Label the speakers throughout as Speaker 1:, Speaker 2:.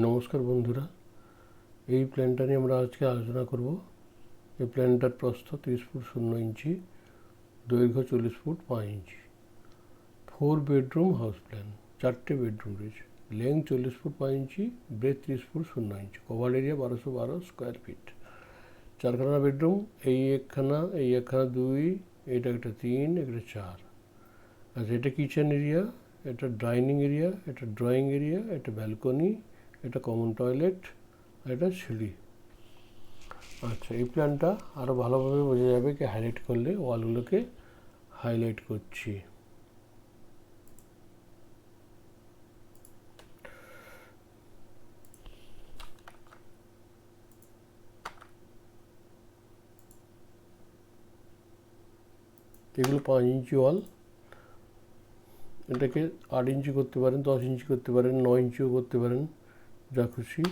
Speaker 1: নমস্কার বন্ধুরা, এই প্ল্যানটা নিয়ে আমরা আজকে আলোচনা করব। এই প্ল্যানটার প্রস্থ 30 ফুট 0 ইঞ্চি, দৈর্ঘ্য 40 ফুট 5 ইঞ্চি। 4 বেডরুম হাউস প্ল্যান, 4টে বেডরুম রয়েছে। লেন্থ 40 ফুট 5 ইঞ্চি, ব্রেথ 30 ফুট 0 ইঞ্চি, কভার এরিয়া 1212 স্কোয়ার ফিট। 4খানা বেডরুম, এই একখানা 2, এটা একটা 3, একটা 4। আচ্ছা, এটা কিচেন এরিয়া, এটা ডাইনিং এরিয়া, এটা ড্রয়িং এরিয়া, এটা ব্যালকনি, এটা কমন টয়লেট, এটা সিঁড়ি। আচ্ছা, এই প্ল্যানটা আরও ভালোভাবে বোঝা যাবে কি হাইলাইট করলে। ওয়ালগুলোকে হাইলাইট করছি। এগুলো 5 ইঞ্চি ওয়াল। এটাকে 8 ইঞ্চি করতে পারেন, 10 ইঞ্চি করতে পারেন, 9 ইঞ্চিও করতে পারেন, যা খুশি।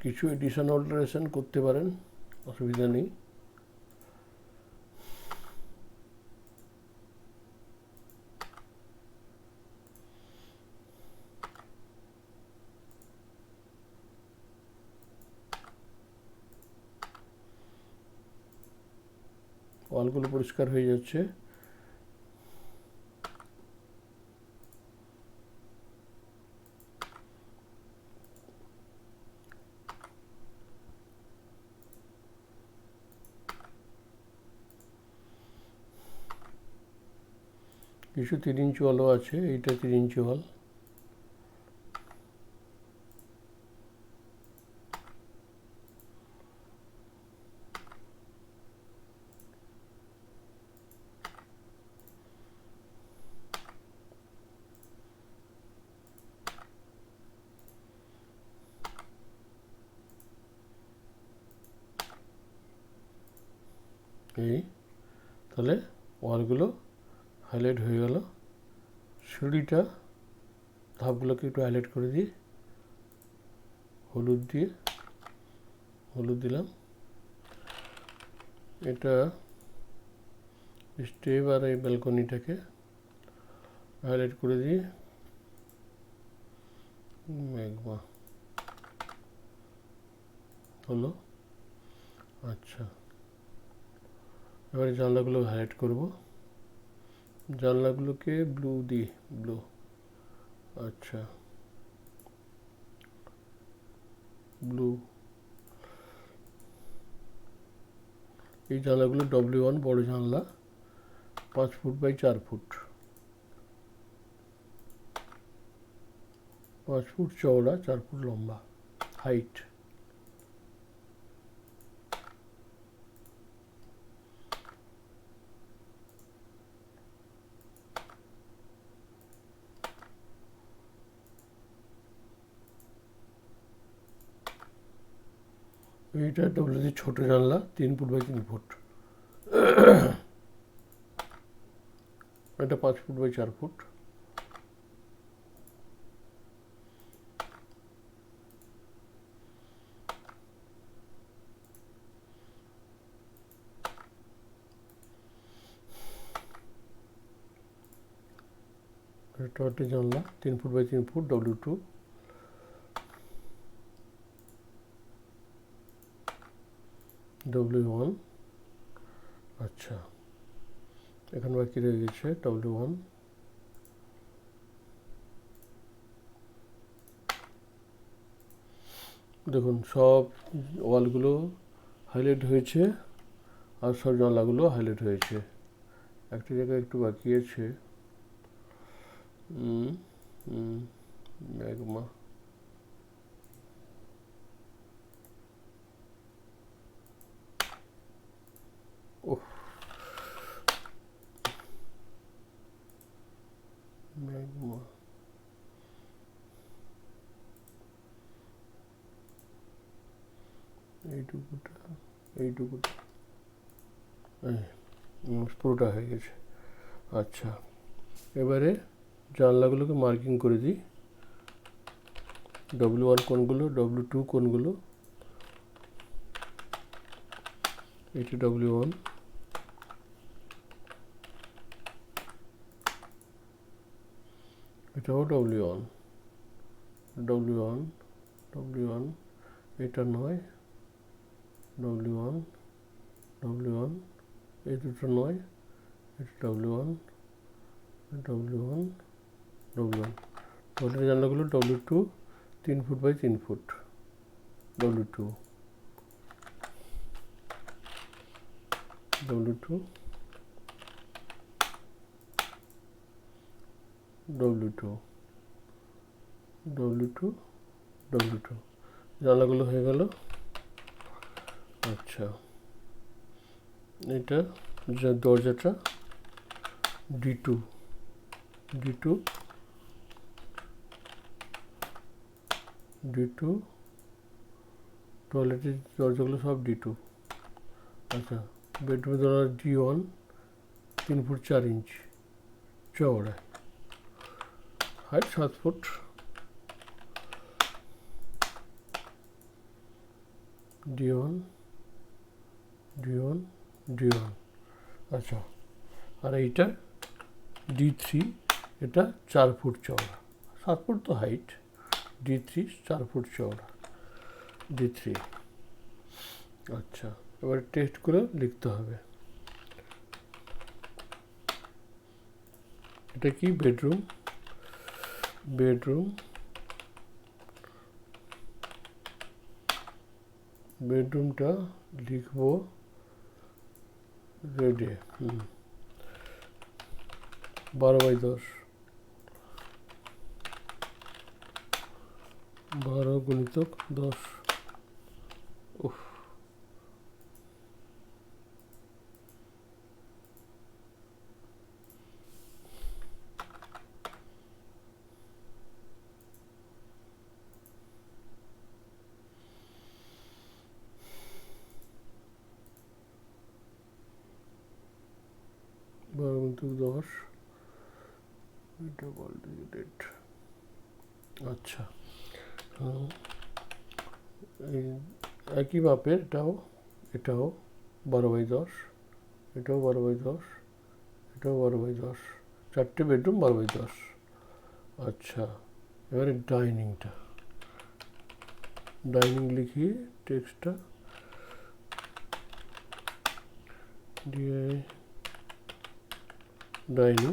Speaker 1: কিছু এডিশন অল্টারেশন করতে পারেন, অসুবিধা নেই। ওয়ালগুলো পরিষ্কার হয়ে যাচ্ছে। কিছু 3 ইঞ্চি ওয়ালও আছে, এইটা 3 ইঞ্চি ওয়াল। এই তাহলে ওয়ালগুলো হাইলাইট হয়ে গেল। সিঁড়িটা ধাপগুলোকে একটু হাইলাইট করে দিই, হলুদ দিলাম। এটা স্টেপ আর এই ব্যালকনিটাকে হাইলাইট করে দিই ম্যাগমা হলো। আচ্ছা, এবারে জানলাগুলো হাইলাইট করব। জানলাগুলোকে ব্লু দিই, ব্লু। আচ্ছা, ব্লু। এই জানলাগুলো W1 বড় জানলা, 5 ফুট বাই 4 ফুট, 5 ফুট চওড়া, 4 ফুট লম্বা হাইট। এইটা ডব্লিউসি ছোট জানলা, 3 ফুট বাই 3 ফুট। এটা 5 ফুট বাই 4 ফুট। এটা একটা জানলা, 3 foot by 3 foot, W2। W1। আচ্ছা, এখন বাকি রয়ে গেছে W1। দেখুন, সব ওয়ালগুলো হাইলাইট হয়েছে আর সব জানলাগুলো হাইলাইট হয়েছে। একটা জায়গায় একটু বাকি আছে, ম্যাগমা। ওহ, ম্যাগমা। এইটুকুটা পুরোটা হয়ে গেছে। আচ্ছা, এবারে জানলাগুলোকে মার্কিং করে দিই। W1 কোনগুলো, W2 কোনগুলো। এটা W1, এটাও W1, W1, W1, এটা নয়, W1, W1, এই দুটো নয়, এটা W1, W1, W1। টয়লেটের জানলাগুলো W2, 3 foot by 3 foot, W2, W2, W2, W2, W2, জানলাগুলো হয়ে গেল। আচ্ছা, এটা দরজাটা D2, D2, D2, টয়লেটের দরজাগুলো সব D2। আচ্ছা, বেডরুমের দরজা D1, 3 ফুট 4 ইঞ্চি চওড়া, height 7 foot, D1, D1, D1। আচ্ছা, আর এইটা D3, এটা 4 ফুট চওড়া, 7 ফুট তো হাইট, D3 4 ফুট চওড়া, D3। আচ্ছা, এবার টেস্ট করে লিখতে হবে। এটা কি? বেডরুম, বেডরুম, বেডরুমটা লিখবো রেডে, 12 বাই 10, 12 গুণিতক 10। উফ, বারো গুণিতক 10, এটা কলটিভেটেড। আচ্ছা, এই একই মাপের এটাও, এটাও 12 বাই 10, এটাও 12 বাই 10, এটাও 12 বাই 10, 4টে বেডরুম 12 বাই 10। আচ্ছা, এবারে ডাইনিংটা, ডাইনিং লিখি টেক্সটটা ডাইনিং,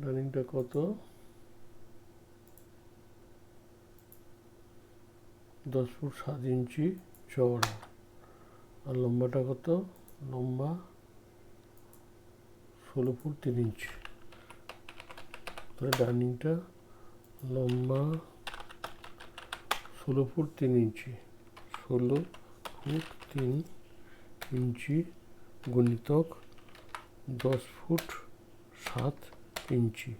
Speaker 1: ডাইনিংটা কত? 10 ফুট 7 ইঞ্চি চওড়া, আর লম্বাটা কত? লম্বা 16 ফুট 3 ইঞ্চি। তাহলে ডাইনিংটা লম্বা 16 ফুট 3 ইঞ্চি, 16 ফুট 3 ইঞ্চি গুণিতক 10 ফুট 7 ইঞ্চি।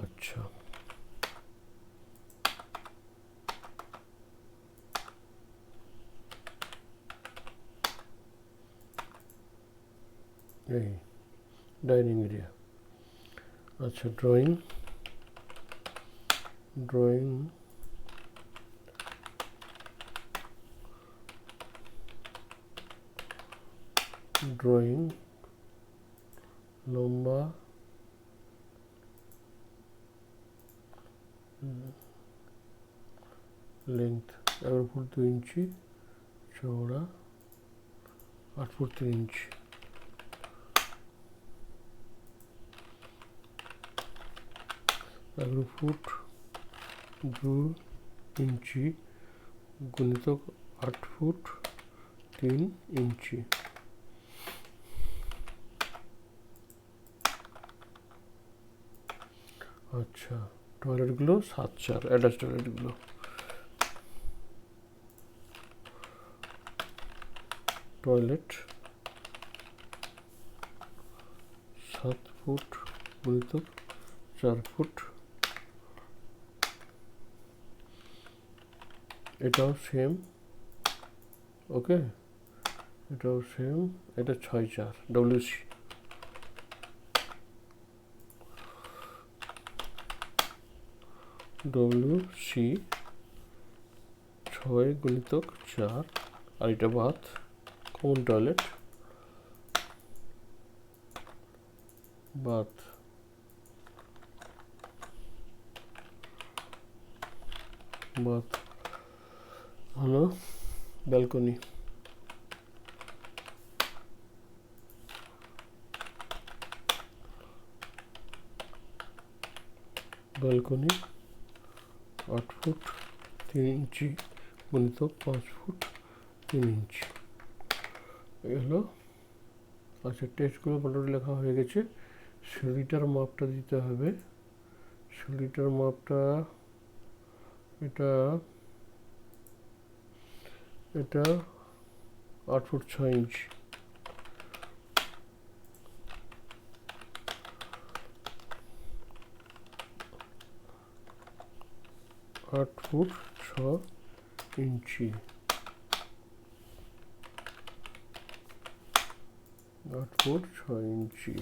Speaker 1: আচ্ছা, এই ডাইনিং এরিয়া। আচ্ছা, ড্রয়িং, ড্রয়িং, ড্রয়িং লম্বা লেন্থ 11 ফুট 2 ইঞ্চি চওড়া, 8 ফুট 3 ইঞ্চি। 11 ফুট 2 ইঞ্চি গুণিতক 8 ফুট 3 ইঞ্চি। আচ্ছা, টয়লেটগুলো 7-4, অ্যাটাচ টয়লেটগুলো টয়লেট 7 ফুট গুণিতক 4 ফুট, এটাও সেম, ওকে, এটাও সেম, এটা 6-4 ডব্লিউসি। ডব্লিউসি 6 গুণিতক 4, আর এটা bath, common toilet, bath bath হলো ব্যালকনি। ব্যালকনি 8 ফুট 3 ইঞ্চি গুণিত 5 ফুট 3 ইঞ্চি। এই হলো। আচ্ছা, টেস্টগুলো মোটামুটি লেখা হয়ে গেছে। সিঁড়িটার মাপটা দিতে হবে। সিঁড়িটার মাপটা এটা 8 ফুট 6 ইঞ্চি। 8 ফুট 6 ইঞ্চি। 8 ফুট 6 ইঞ্চি।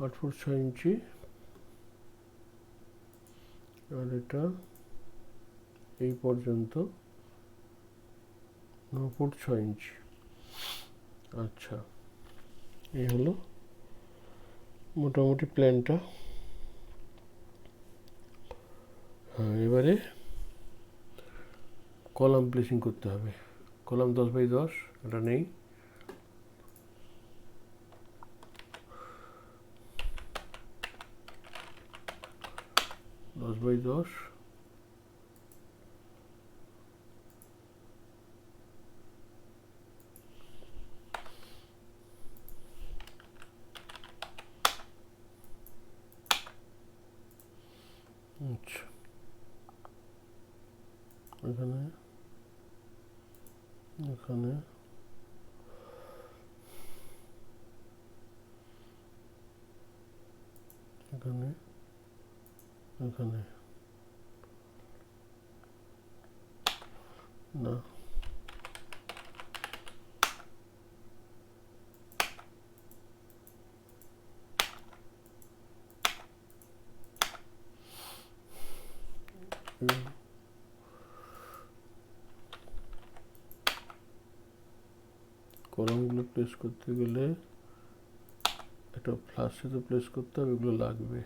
Speaker 1: 8 ফুট 6 ইঞ্চি। আর এটা এই পর্যন্ত 9 ফুট 6 ইঞ্চি। আচ্ছা, এই হলো মোটামুটি প্ল্যানটা। হ্যাঁ, এবারে কলাম প্লেসিং করতে হবে। কলাম 10 বাই 10, এটা নেই। দশ বাই 10, আচ্ছা, এখানে এখানে এখানে এখানে না, কলামগুলো প্লেস করতে গেলে এটা ফ্লাশে তো প্লেস করতে হবে, এগুলো লাগবে।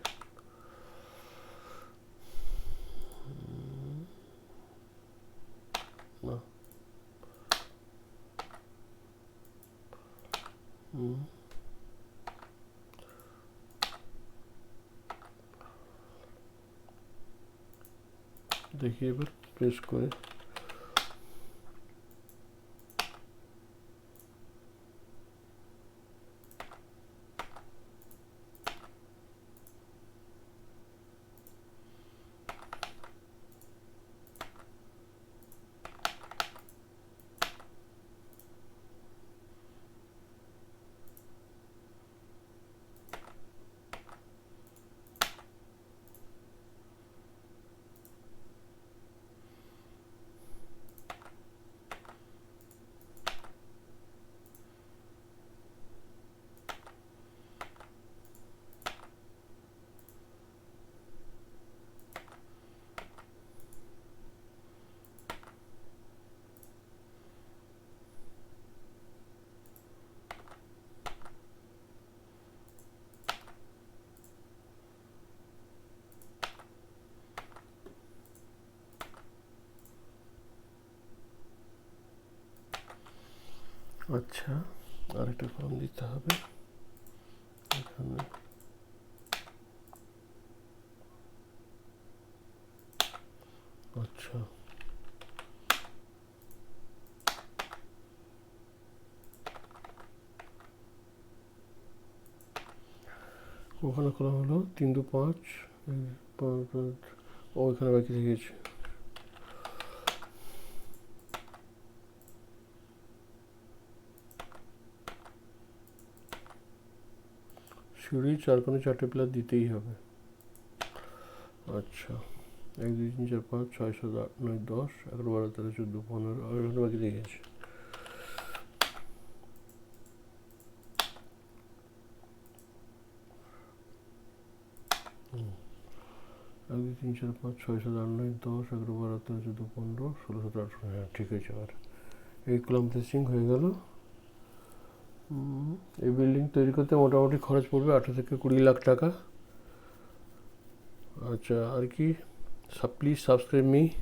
Speaker 1: না, দেখি এবার প্রেস করে। আচ্ছা, আরেকটা কলাম দিতে হবে এখানে। আচ্ছা, ওখানে কলাম হলো 3 2 5, ও এখানে বাকি থেকে গেছে। সিঁড়ি 4 কোণে 4টে পিলার দিতেই হবে। আচ্ছা, 1 2 3 4 5 6 7 8 9 10 11 12 13 14 15, আর এখানে বাকি থেকে গেছে। এক দুই তিন চার পাঁচ ছয় সাত আট নয় 10 11 12 13 14 15 16 17 18। হ্যাঁ, ঠিক আছে। আর এই কলাম প্লেসিং হয়ে গেল। এই বিল্ডিং তৈরি করতে মোটামুটি খরচ পড়বে 18 থেকে 20 লাখ টাকা। আচ্ছা, আর কি So please subscribe me